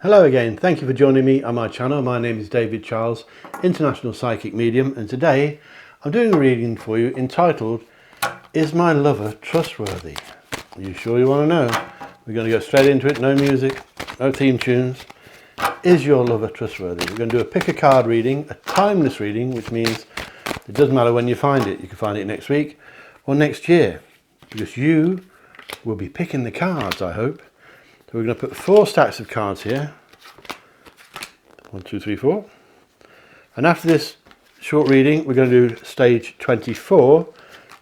Hello again, thank you for joining me on my channel. My name is David Charles, International Psychic Medium, and today I'm doing a reading for you entitled, Is My Lover Trustworthy? Are you sure you want to know? We're going to go straight into it, no music, no theme tunes. Is your lover trustworthy? We're going to do a pick a card reading, a timeless reading, which means it doesn't matter when you find it. You can find it next week or next year, because you will be picking the cards, I hope. So we're going to put 4 stacks of cards here. 1, 2, 3, 4. And after this short reading, we're going to do stage 24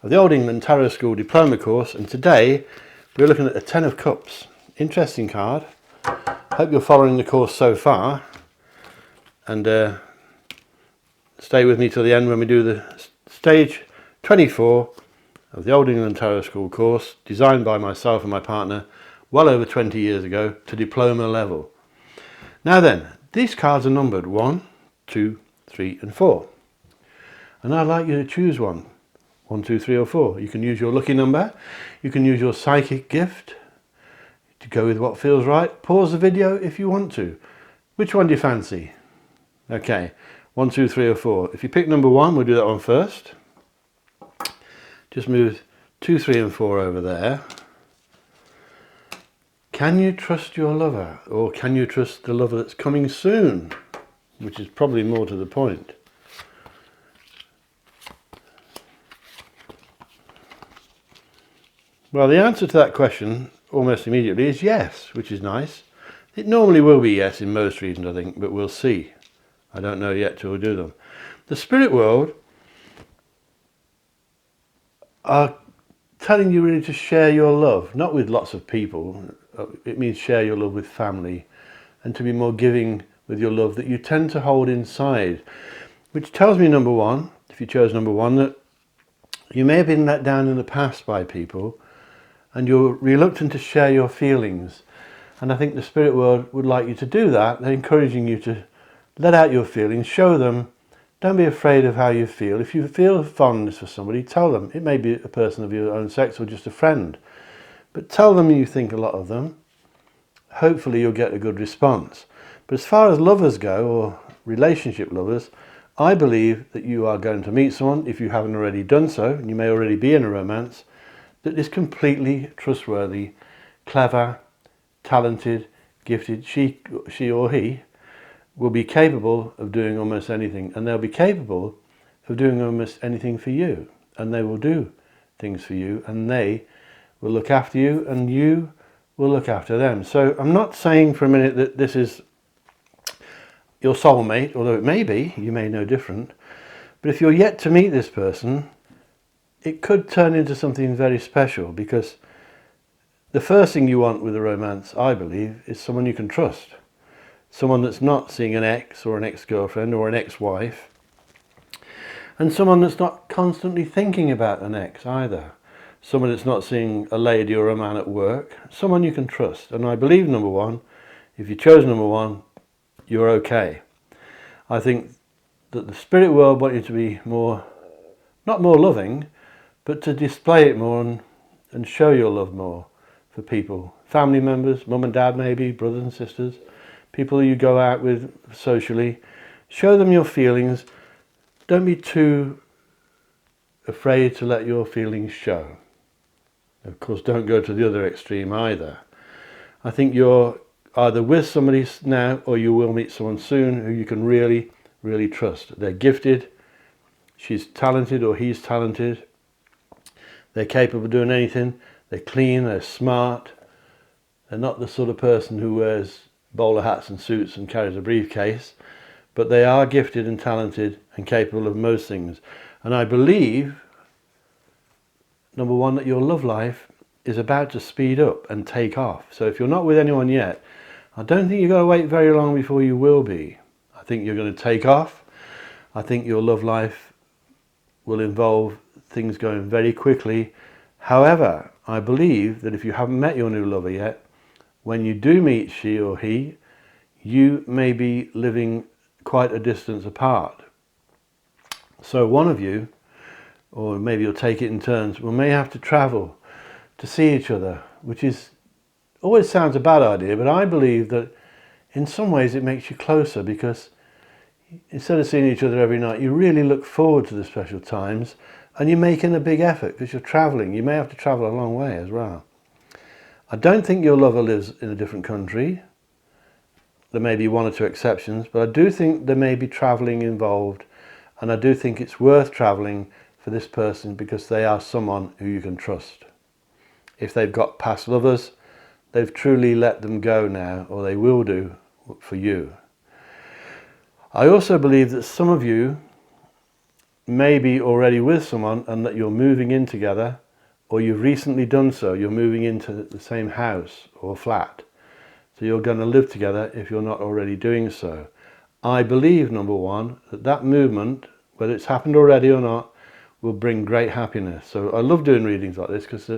of the Old England Tarot School Diploma course. And today, we're looking at the 10 of Cups. Interesting card. Hope you're following the course so far. And stay with me till the end when we do the stage 24 of the Old England Tarot School course, designed by myself and my partner well over 20 years ago to diploma level. Now then, these cards are numbered 1, 2, 3 and 4. And I'd like you to choose one. 1, 2, 3 or 4. You can use your lucky number. You can use your psychic gift to go with what feels right. Pause the video if you want to. Which one do you fancy? Okay, 1, 2, 3 or 4. If you pick number 1, we'll do that one first. Just move 2, 3 and 4 over there. Can you trust your lover, or can you trust the lover that's coming soon? Which is probably more to the point. Well, the answer to that question almost immediately is yes, which is nice. It normally will be yes in most readings, I think, but we'll see. I don't know yet till we do them. The spirit world are telling you really to share your love, not with lots of people. It means share your love with family and to be more giving with your love that you tend to hold inside, which tells me, number 1, if you chose number 1, that you may have been let down in the past by people and you're reluctant to share your feelings. And I think the spirit world would like you to do that. They're encouraging you to let out your feelings, show them. Don't be afraid of how you feel. If you feel fondness for somebody, tell them. It may be a person of your own sex or just a friend. But tell them you think a lot of them. Hopefully you'll get a good response. But as far as lovers go, or relationship lovers, I believe that you are going to meet someone, if you haven't already done so, and you may already be in a romance, that is completely trustworthy, clever, talented, gifted. She or he will be capable of doing almost anything, and they'll be capable of doing almost anything for you, and they will do things for you, and they will look after you, and you will look after them. So I'm not saying for a minute that this is your soulmate, although it may be, you may know different. But if you're yet to meet this person, it could turn into something very special, because the first thing you want with a romance, I believe, is someone you can trust. Someone that's not seeing an ex or an ex-girlfriend or an ex-wife, and someone that's not constantly thinking about an ex either. Someone that's not seeing a lady or a man at work. Someone you can trust. And I believe, number 1, if you chose number 1, you're okay. I think that the spirit world want you to be more, not more loving, but to display it more and show your love more for people. Family members, mum and dad maybe, brothers and sisters, people you go out with socially. Show them your feelings. Don't be too afraid to let your feelings show. Of course, don't go to the other extreme either. I think you're either with somebody now, or you will meet someone soon who you can really, really trust. They're gifted, she's talented or he's talented, they're capable of doing anything, they're clean, they're smart, they're not the sort of person who wears bowler hats and suits and carries a briefcase, but they are gifted and talented and capable of most things. And I believe, number 1, that your love life is about to speed up and take off. So if you're not with anyone yet, I don't think you've got to wait very long before you will be. I think you're going to take off. I think your love life will involve things going very quickly. However, I believe that if you haven't met your new lover yet, when you do meet she or he, you may be living quite a distance apart. So one of you, or maybe you'll take it in turns, we may have to travel to see each other, which is always sounds a bad idea, but I believe that in some ways it makes you closer, because instead of seeing each other every night, you really look forward to the special times, and you're making a big effort because you're travelling. You may have to travel a long way as well. I don't think your lover lives in a different country. There may be one or two exceptions, but I do think there may be travelling involved, and I do think it's worth travelling for this person because they are someone who you can trust. If they've got past lovers, they've truly let them go now, or they will do for you. I also believe that some of you may be already with someone and that you're moving in together, or you've recently done so. You're moving into the same house or flat. So you're going to live together if you're not already doing so. I believe, number one, that movement, whether it's happened already or not, will bring great happiness. So I love doing readings like this because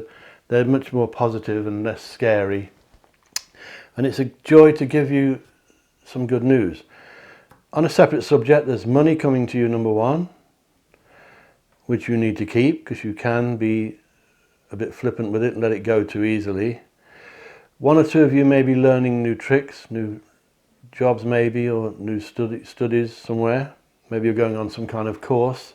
they're much more positive and less scary. And it's a joy to give you some good news. On a separate subject, there's money coming to you, number one, which you need to keep because you can be a bit flippant with it and let it go too easily. One or two of you may be learning new tricks, new jobs maybe, or new studies somewhere. Maybe you're going on some kind of course.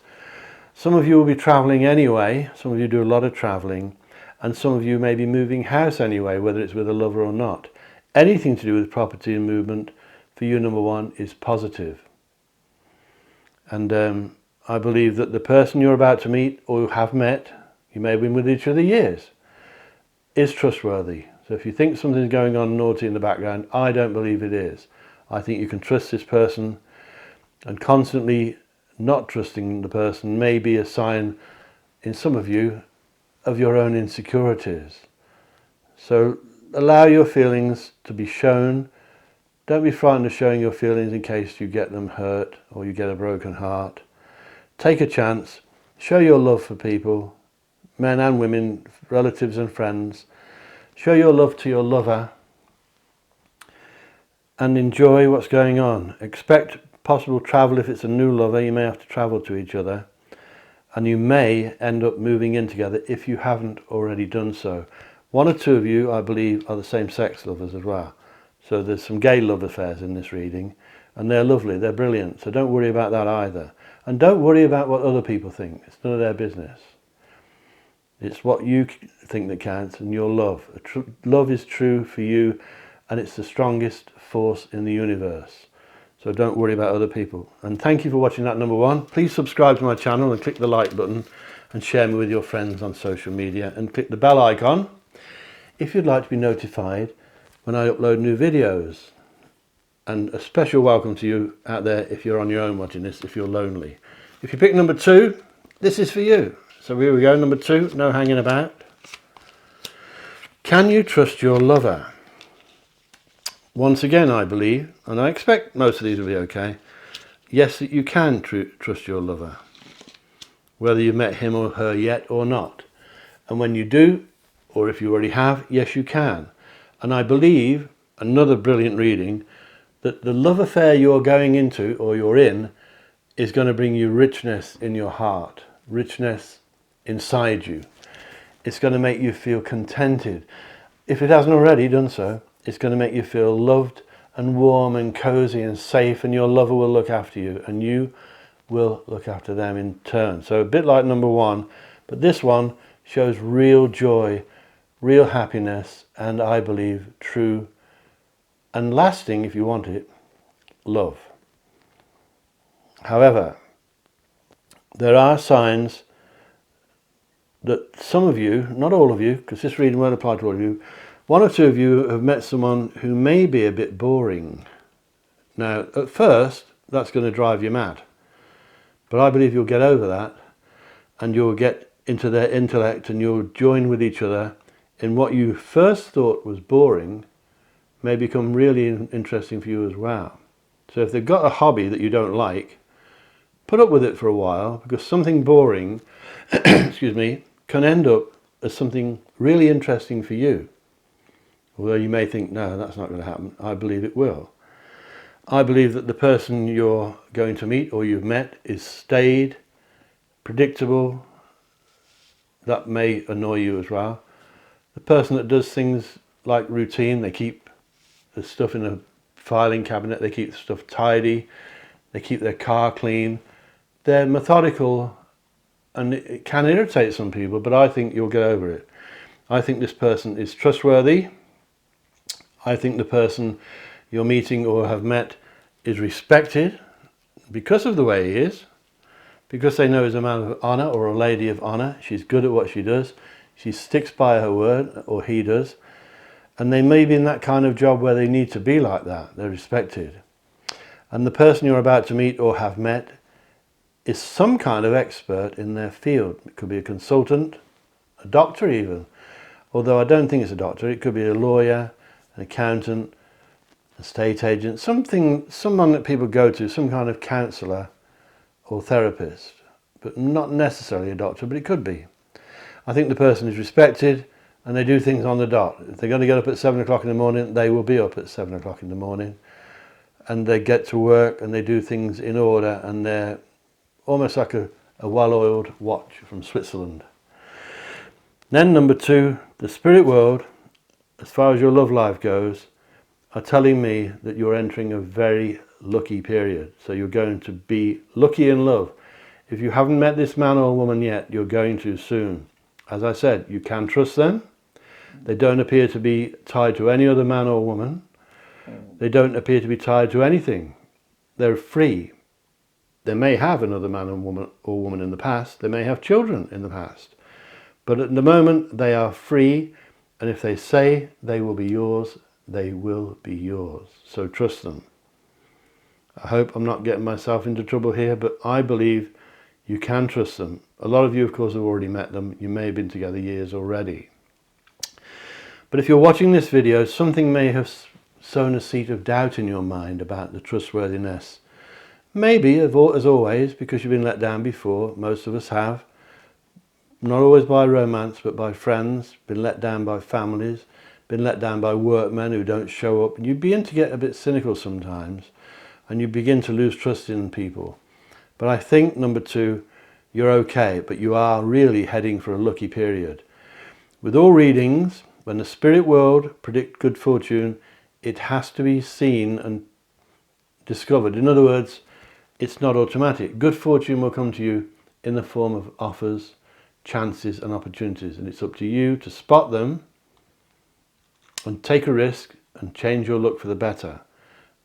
Some of you will be travelling anyway. Some of you do a lot of travelling. And some of you may be moving house anyway, whether it's with a lover or not. Anything to do with property and movement, for you, number one, is positive. And I believe that the person you're about to meet or have met, you may have been with each other years, is trustworthy. So if you think something's going on naughty in the background, I don't believe it is. I think you can trust this person, and constantly not trusting the person may be a sign, in some of you, of your own insecurities. So allow your feelings to be shown. Don't be frightened of showing your feelings in case you get them hurt or you get a broken heart. Take a chance. Show your love for people, men and women, relatives and friends. Show your love to your lover and enjoy what's going on. Expect possible travel. If it's a new lover, you may have to travel to each other, and you may end up moving in together if you haven't already done so. One or two of you, I believe, are the same sex lovers as well. So there's some gay love affairs in this reading, and they're lovely, they're brilliant, so don't worry about that either. And don't worry about what other people think. It's none of their business. It's what you think that counts, and your love. Love is true for you, and it's the strongest force in the universe. So don't worry about other people. And thank you for watching that, number one. Please subscribe to my channel and click the like button, and share me with your friends on social media, and click the bell icon if you'd like to be notified when I upload new videos. And a special welcome to you out there if you're on your own watching this, if you're lonely. If you pick number two, this is for you. So here we go, number two, no hanging about. Can you trust your lover? Once again, I believe, and I expect most of these will be okay, yes, that you can trust your lover, whether you've met him or her yet or not. And when you do, or if you already have, yes, you can. And I believe, another brilliant reading, that the love affair you're going into, or you're in, is going to bring you richness in your heart, richness inside you. It's going to make you feel contented. If it hasn't already done so, it's going to make you feel loved and warm and cozy and safe, and your lover will look after you, and you will look after them in turn. So a bit like number one, but this one shows real joy, real happiness, and I believe true and lasting, if you want it, love. However, there are signs that some of you, not all of you, because this reading won't apply to all of you, one or two of you have met someone who may be a bit boring. Now, at first, that's going to drive you mad. But I believe you'll get over that, and you'll get into their intellect, and you'll join with each other in what you first thought was boring may become really interesting for you as well. So if they've got a hobby that you don't like, put up with it for a while, because something boring, excuse me, can end up as something really interesting for you. Although you may think, no, that's not going to happen. I believe it will. I believe that the person you're going to meet or you've met is staid, predictable. That may annoy you as well. The person that does things like routine, they keep the stuff in a filing cabinet, they keep stuff tidy, they keep their car clean. They're methodical, and it can irritate some people, but I think you'll get over it. I think this person is trustworthy. I think the person you're meeting or have met is respected because of the way he is, because they know he's a man of honour or a lady of honour. She's good at what she does. She sticks by her word, or he does. And they may be in that kind of job where they need to be like that. They're respected. And the person you're about to meet or have met is some kind of expert in their field. It could be a consultant, a doctor even. Although I don't think it's a doctor. It could be a lawyer, an accountant, a estate agent, someone that people go to, some kind of counsellor or therapist, but not necessarily a doctor, but it could be. I think the person is respected and they do things on the dot. If they're going to get up at 7 o'clock in the morning, they will be up at 7 o'clock in the morning, and they get to work and they do things in order, and they're almost like a well-oiled watch from Switzerland. Then number 2, the spirit world, as far as your love life goes, are telling me that you're entering a very lucky period. So you're going to be lucky in love. If you haven't met this man or woman yet, you're going to soon. As I said, you can trust them. They don't appear to be tied to any other man or woman. They don't appear to be tied to anything. They're free. They may have another man or woman in the past. They may have children in the past. But at the moment, they are free. And if they say they will be yours, they will be yours. So trust them. I hope I'm not getting myself into trouble here, but I believe you can trust them. A lot of you, of course, have already met them. You may have been together years already. But if you're watching this video, something may have sown a seed of doubt in your mind about the trustworthiness. Maybe, as always, because you've been let down before. Most of us have. Not always by romance, but by friends. Been let down by families. Been let down by workmen who don't show up. And you begin to get a bit cynical sometimes. And you begin to lose trust in people. But I think, number 2, you're okay, but you are really heading for a lucky period. With all readings, when the spirit world predict good fortune, it has to be seen and discovered. In other words, it's not automatic. Good fortune will come to you in the form of offers, chances and opportunities, and it's up to you to spot them and take a risk and change your luck for the better.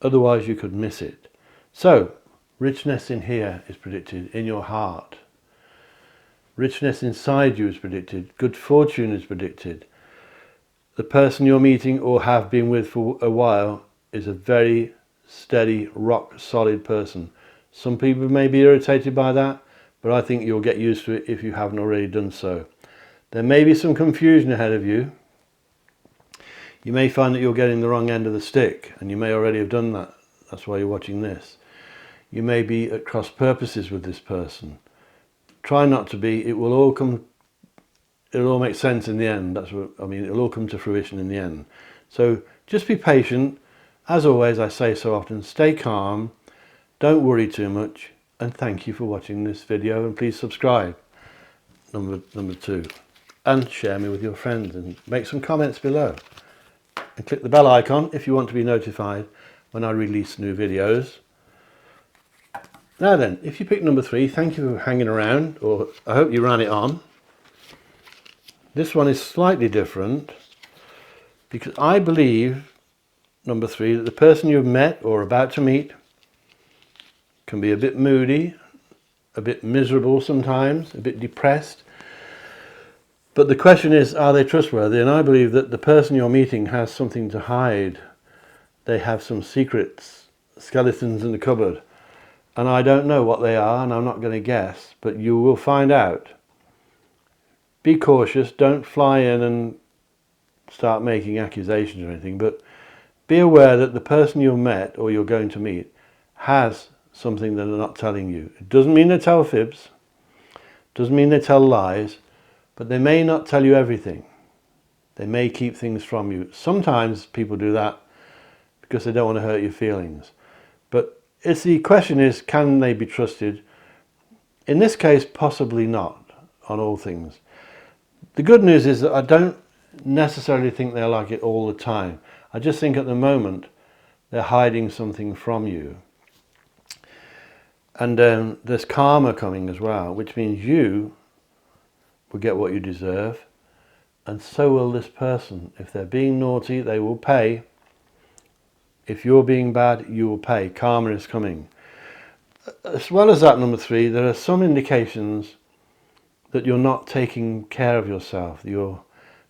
Otherwise you could miss it. So, richness in here is predicted in your heart. Richness inside you is predicted. Good fortune is predicted. The person you're meeting or have been with for a while is a very steady, rock solid person. Some people may be irritated by that, but I think you'll get used to it if you haven't already done so. There may be some confusion ahead of you. You may find that you're getting the wrong end of the stick, and you may already have done that. That's why you're watching this. You may be at cross purposes with this person. Try not to be. It'll all make sense in the end. It'll all come to fruition in the end. So just be patient. As always, I say so often, stay calm, don't worry too much, and thank you for watching this video, and please subscribe, number 2, and share me with your friends, and make some comments below. And click the bell icon if you want to be notified when I release new videos. Now then, if you pick number 3, thank you for hanging around, or I hope you ran it on. This one is slightly different because I believe, number 3, that the person you've met or about to meet can be a bit moody, a bit miserable sometimes, a bit depressed. But the question is, are they trustworthy? And I believe that the person you're meeting has something to hide. They have some secrets, skeletons in the cupboard. And I don't know what they are, and I'm not going to guess, but you will find out. Be cautious, don't fly in and start making accusations or anything, but be aware that the person you've met or you're going to meet has something that they're not telling you. It doesn't mean they tell fibs, doesn't mean they tell lies, but they may not tell you everything. They may keep things from you. Sometimes people do that because they don't want to hurt your feelings. But the question is, can they be trusted? In this case, possibly not on all things. The good news is that I don't necessarily think they're like it all the time. I just think at the moment They're hiding something from you. And there's karma coming as well, which means you will get what you deserve, and so will this person. If they're being naughty, they will pay. If you're being bad, you will pay. Karma is coming. As well as that, number 3, there are some indications that you're not taking care of yourself. You're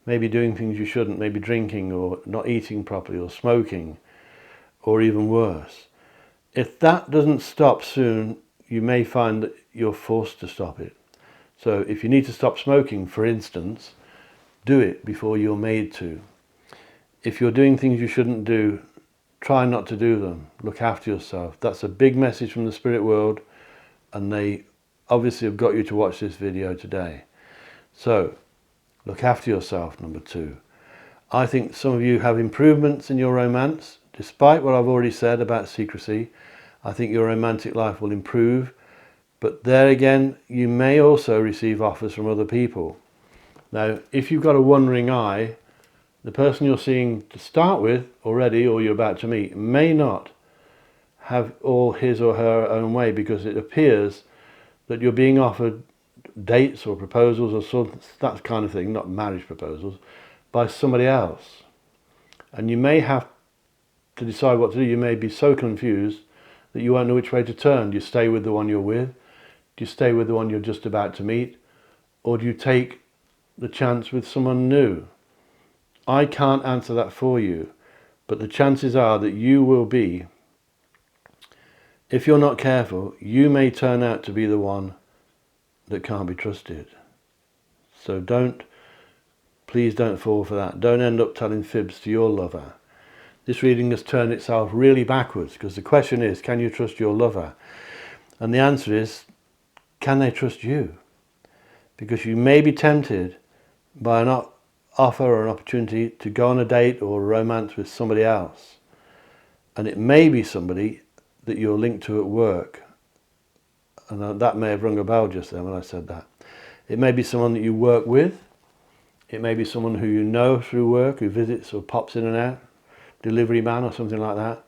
maybe doing things you shouldn't, maybe drinking or not eating properly or smoking, or even worse. If that doesn't stop soon, you may find that you're forced to stop it. So if you need to stop smoking, for instance, do it before you're made to. If you're doing things you shouldn't do, try not to do them. Look after yourself. That's a big message from the spirit world, and they obviously have got you to watch this video today. So, look after yourself, number 2. I think some of you have improvements in your romance, despite what I've already said about secrecy. I think your romantic life will improve, but there again, you may also receive offers from other people. Now, if you've got a wandering eye, the person you're seeing to start with already, or you're about to meet, may not have all his or her own way, because it appears that you're being offered dates or proposals or that kind of thing, not marriage proposals, by somebody else. And you may have to decide what to do. You may be so confused that you won't know which way to turn. Do you stay with the one you're with? Do you stay with the one you're just about to meet? Or do you take the chance with someone new? I can't answer that for you, but the chances are that you will be, if you're not careful, you may turn out to be the one that can't be trusted. So please don't fall for that. Don't end up telling fibs to your lover. This reading has turned itself really backwards, because the question is, can you trust your lover? And the answer is, can they trust you? Because you may be tempted by an offer or an opportunity to go on a date or a romance with somebody else. And it may be somebody that you're linked to at work. And that may have rung a bell just then when I said that. It may be someone that you work with. It may be someone who you know through work, who visits or pops in and out, delivery man or something like that,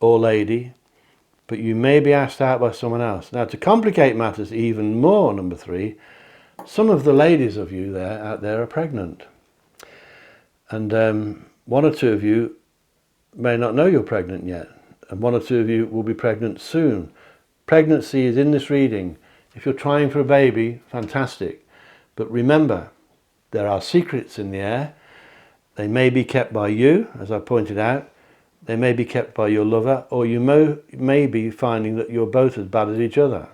or lady. But you may be asked out by someone else. Now, to complicate matters even more, number 3, some of the ladies of you out there are pregnant. And one or two of you may not know you're pregnant yet. And one or two of you will be pregnant soon. Pregnancy is in this reading. If you're trying for a baby, fantastic. But remember, there are secrets in the air. They may be kept by you, as I pointed out. They may be kept by your lover, or you may be finding that you're both as bad as each other,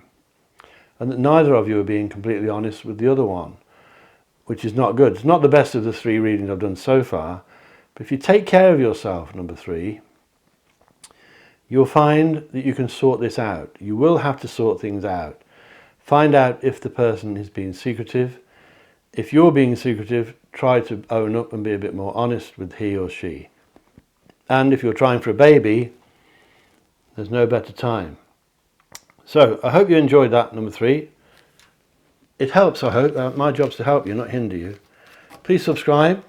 and that neither of you are being completely honest with the other one, which is not good. It's not the best of the 3 readings I've done so far, but if you take care of yourself, number 3, you'll find that you can sort this out. You will have to sort things out. Find out if the person is being secretive. If you're being secretive, try to own up and be a bit more honest with he or she. And if you're trying for a baby, there's no better time. So I hope you enjoyed that, number 3. It helps, I hope. My job's to help you, not hinder you. Please subscribe,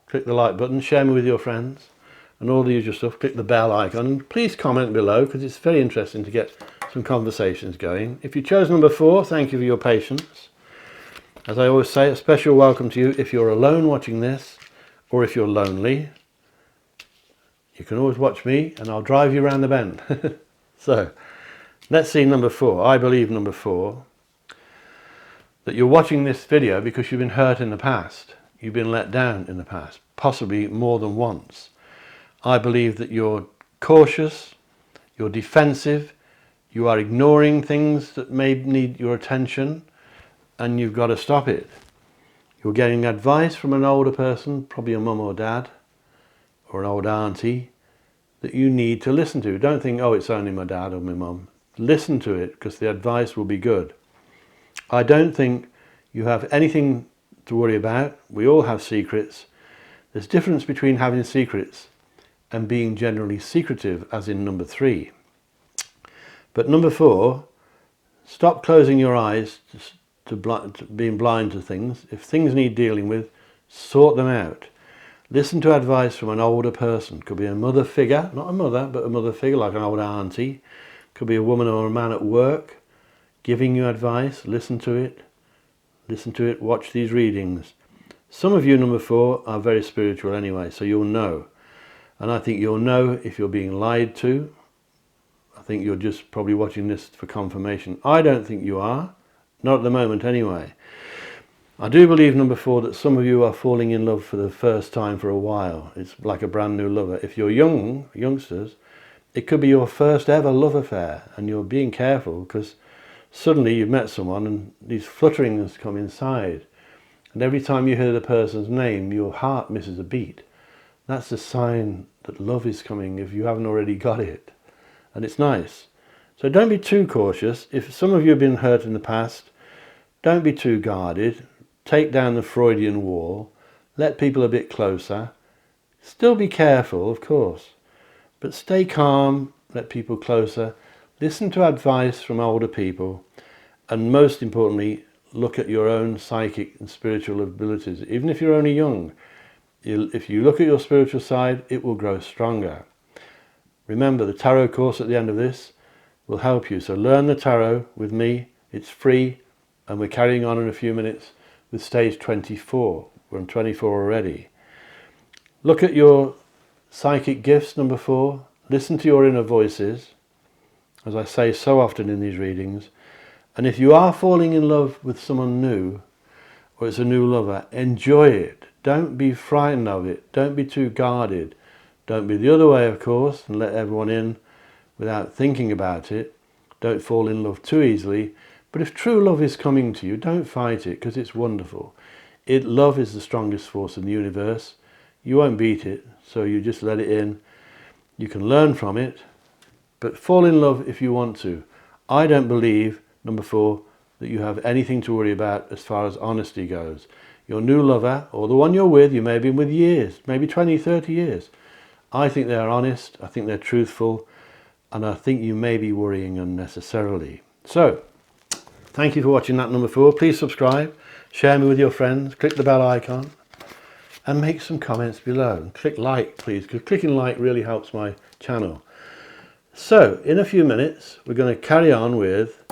click the like button, share me with your friends, and all the usual stuff. Click the bell icon, and please comment below, because it's very interesting to get some conversations going. If you chose number 4, thank you for your patience. As I always say, a special welcome to you if you're alone watching this, or if you're lonely. You can always watch me, and I'll drive you around the bend. So, let's see number 4. I believe number 4, that you're watching this video because you've been hurt in the past. You've been let down in the past, possibly more than once. I believe that you're cautious, you're defensive, you are ignoring things that may need your attention, and you've got to stop it. You're getting advice from an older person, probably a mum or dad, or an old auntie, that you need to listen to. Don't think, oh, it's only my dad or my mum. Listen to it, because the advice will be good. I don't think you have anything to worry about. We all have secrets. There's a difference between having secrets and being generally secretive, as in number 3. But number 4, stop closing your eyes to being blind to things. If things need dealing with, sort them out. Listen to advice from an older person. Could be a mother figure, not a mother, but a mother figure like an older auntie. Could be a woman or a man at work giving you advice. Listen to it. Listen to it. Watch these readings. Some of you, number 4, are very spiritual anyway, so you'll know. And I think you'll know if you're being lied to. I think you're just probably watching this for confirmation. I don't think you are. Not at the moment anyway. I do believe, number 4, that some of you are falling in love for the first time for a while. It's like a brand new lover. If you're youngsters, it could be your first ever love affair, and you're being careful because suddenly you've met someone and these flutterings come inside. And every time you hear the person's name, your heart misses a beat. That's a sign that love is coming if you haven't already got it. And it's nice. So don't be too cautious. If some of you have been hurt in the past, don't be too guarded. Take down the Freudian wall. Let people a bit closer. Still be careful, of course. But stay calm. Let people closer. Listen to advice from older people. And most importantly, look at your own psychic and spiritual abilities. Even if you're only young, if you look at your spiritual side, it will grow stronger. Remember, the tarot course at the end of this will help you. So learn the tarot with me. It's free, and we're carrying on in a few minutes with stage 24. We're on 24 already. Look at your psychic gifts, number 4. Listen to your inner voices, as I say so often in these readings. And if you are falling in love with someone new, or it's a new lover, enjoy it. Don't be frightened of it. Don't be too guarded. Don't be the other way, of course, and let everyone in without thinking about it. Don't fall in love too easily. But if true love is coming to you, don't fight it, because it's wonderful. Love is the strongest force in the universe. You won't beat it, so you just let it in. You can learn from it, but fall in love if you want to. I don't believe, number 4, that you have anything to worry about as far as honesty goes. Your new lover, or the one you're with, you may have been with years, maybe 20, 30 years. I think they're honest, I think they're truthful, and I think you may be worrying unnecessarily. So, thank you for watching that, number 4. Please subscribe, share me with your friends, click the bell icon, and make some comments below. And click like, please, because clicking like really helps my channel. So, in a few minutes, we're going to carry on with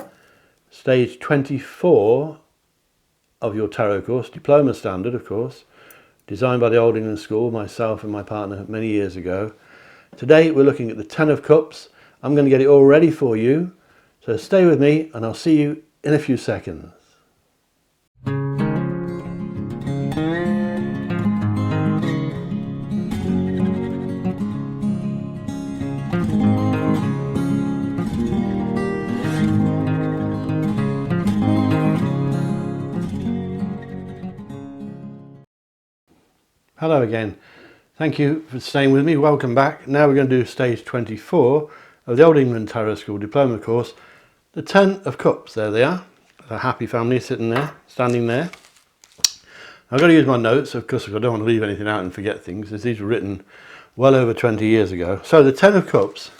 stage 24 of your tarot course, diploma standard, of course, designed by the Old England School, myself and my partner many years ago. Today, we're looking at the 10 of Cups. I'm going to get it all ready for you. So stay with me, and I'll see you in a few seconds. Hello again. Thank you for staying with me. Welcome back. Now we're going to do stage 24 of the Old England Tarot School Diploma course. The 10 of Cups, there they are. A happy family sitting there, standing there. I've got to use my notes, of course, if I don't want to leave anything out and forget things, as these were written well over 20 years ago. So the 10 of Cups,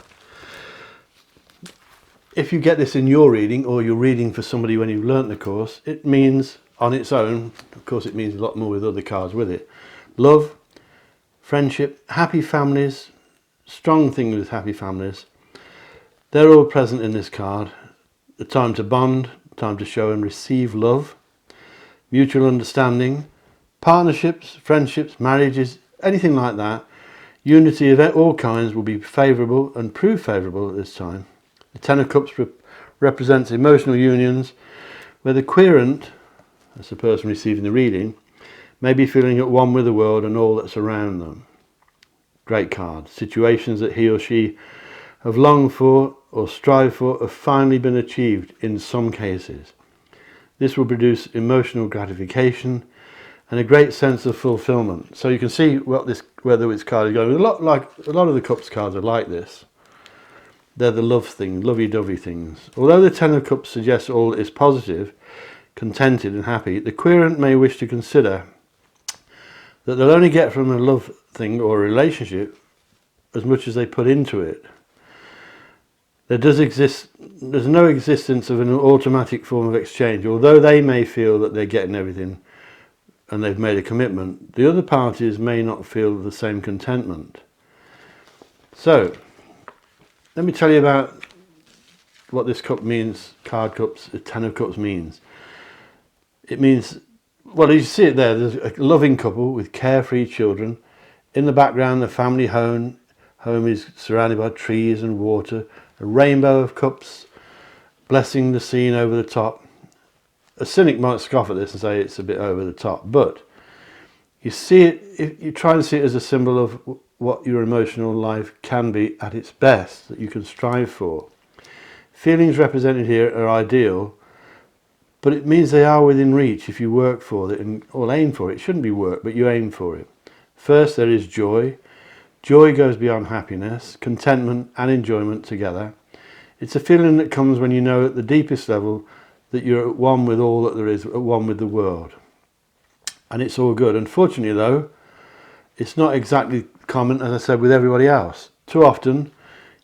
if you get this in your reading, or you're reading for somebody when you've learnt the course, it means on its own, of course it means a lot more with other cards with it. Love, friendship, happy families, strong things with happy families. They're all present in this card. The time to bond, time to show and receive love, mutual understanding, partnerships, friendships, marriages, anything like that. Unity of all kinds will be favourable and prove favourable at this time. The 10 of Cups represents emotional unions where the querent, that's the person receiving the reading, may be feeling at one with the world and all that's around them. Great card. Situations that he or she have longed for or strived for have finally been achieved in some cases. This will produce emotional gratification and a great sense of fulfillment. So you can see where this card is going. A lot of the Cups cards are like this. They're the love thing, lovey-dovey things. Although the 10 of Cups suggests all is positive, contented and happy, the querent may wish to consider that they'll only get from a love thing or a relationship as much as they put into it. There's no existence of an automatic form of exchange, although they may feel that they're getting everything and they've made a commitment, the other parties may not feel the same contentment. So, let me tell you about what this cup means, card cups, the Ten of Cups means. It means, well, as you see it there, there's a loving couple with carefree children. In the background, the family home is surrounded by trees and water, a rainbow of cups blessing the scene over the top. A cynic might scoff at this and say it's a bit over the top, but you see it, if you try and see it as a symbol of what your emotional life can be at its best, that you can strive for. Feelings represented here are ideal, but it means they are within reach if you work for it or aim for it. It shouldn't be work, but you aim for it. First, there is joy. Joy goes beyond happiness, contentment and enjoyment together. It's a feeling that comes when you know at the deepest level that you're at one with all that there is, at one with the world. And it's all good. Unfortunately though, it's not exactly common, as I said, with everybody else. Too often,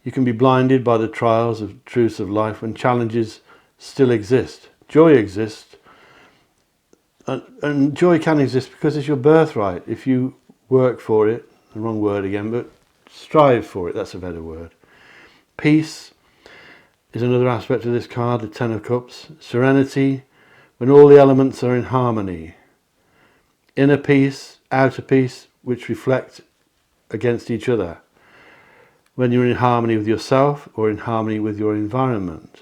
you can be blinded by the trials of truths of life when challenges still exist. Joy exists, and joy can exist because it's your birthright. If you work for it, the wrong word again, but strive for it, that's a better word. Peace is another aspect of this card, the Ten of Cups. Serenity, when all the elements are in harmony. Inner peace, outer peace, which reflect against each other. When you're in harmony with yourself or in harmony with your environment.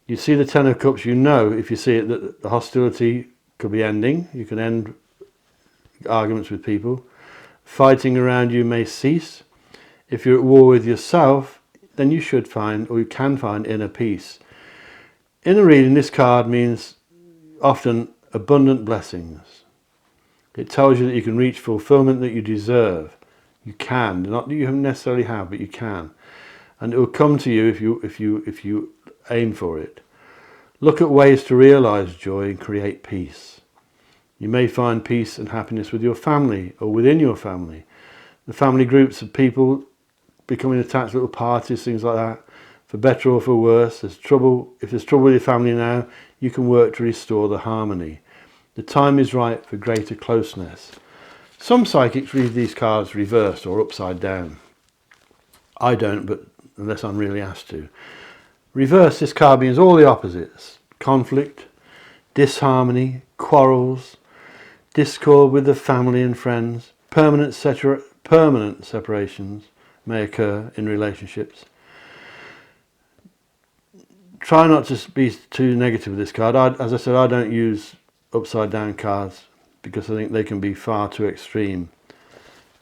You see the Ten of Cups, you know, if you see it, that the hostility could be ending. You can end arguments with people. Fighting around you may cease. If you're at war with yourself, then you should find, or you can find, inner peace. Inner reading, this card means often abundant blessings. It tells you that you can reach fulfillment that you deserve. You can, not that you necessarily have, but you can. And it will come to you if you aim for it. Look at ways to realize joy and create peace. You may find peace and happiness with your family or within your family. The family groups of people becoming attached, little parties, things like that, for better or for worse. If there's trouble with your family now, you can work to restore the harmony. The time is right for greater closeness. Some psychics read these cards reversed or upside down. I don't, but unless I'm really asked to. Reverse, this card means all the opposites. Conflict, disharmony, quarrels, discord with the family and friends, permanent separations may occur in relationships. Try not to be too negative with this card. As I said, I don't use upside down cards because I think they can be far too extreme.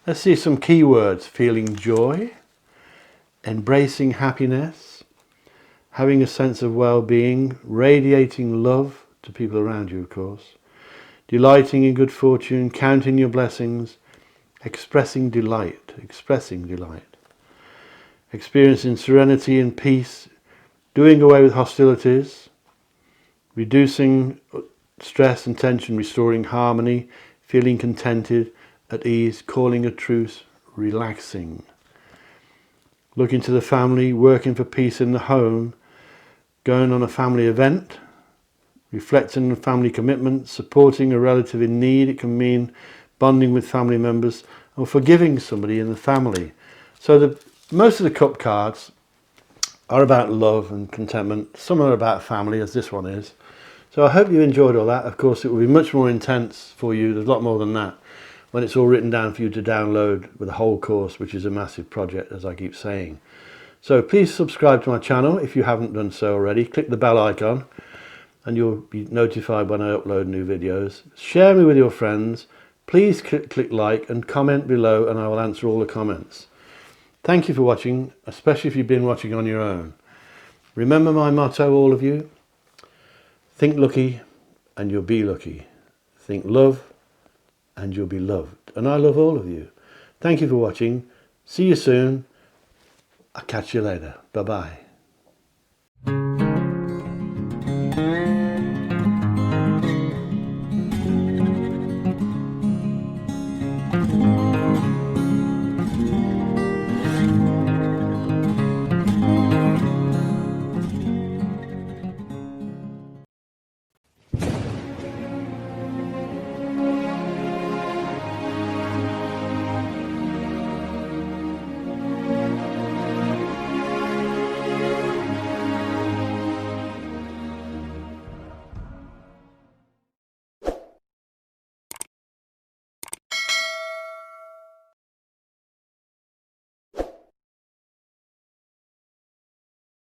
Let's see some keywords. Feeling joy, embracing happiness, having a sense of well-being, radiating love to people around you, of course, delighting in good fortune, counting your blessings, expressing delight, experiencing serenity and peace, doing away with hostilities, reducing stress and tension, restoring harmony, feeling contented, at ease, calling a truce, relaxing. Looking to the family, working for peace in the home, going on a family event, reflecting on family commitment, supporting a relative in need. It can mean bonding with family members or forgiving somebody in the family. So most of the cup cards are about love and contentment. Some are about family, as this one is. So I hope you enjoyed all that. Of course, it will be much more intense for you. There's a lot more than that when it's all written down for you to download with the whole course, which is a massive project, as I keep saying. So please subscribe to my channel if you haven't done so already. Click the bell icon and you'll be notified when I upload new videos. Share me with your friends. Please click like and comment below and I will answer all the comments. Thank you for watching, especially if you've been watching on your own. Remember my motto, all of you. Think lucky and you'll be lucky. Think love and you'll be loved. And I love all of you. Thank you for watching. See you soon. I'll catch you later. Bye-bye.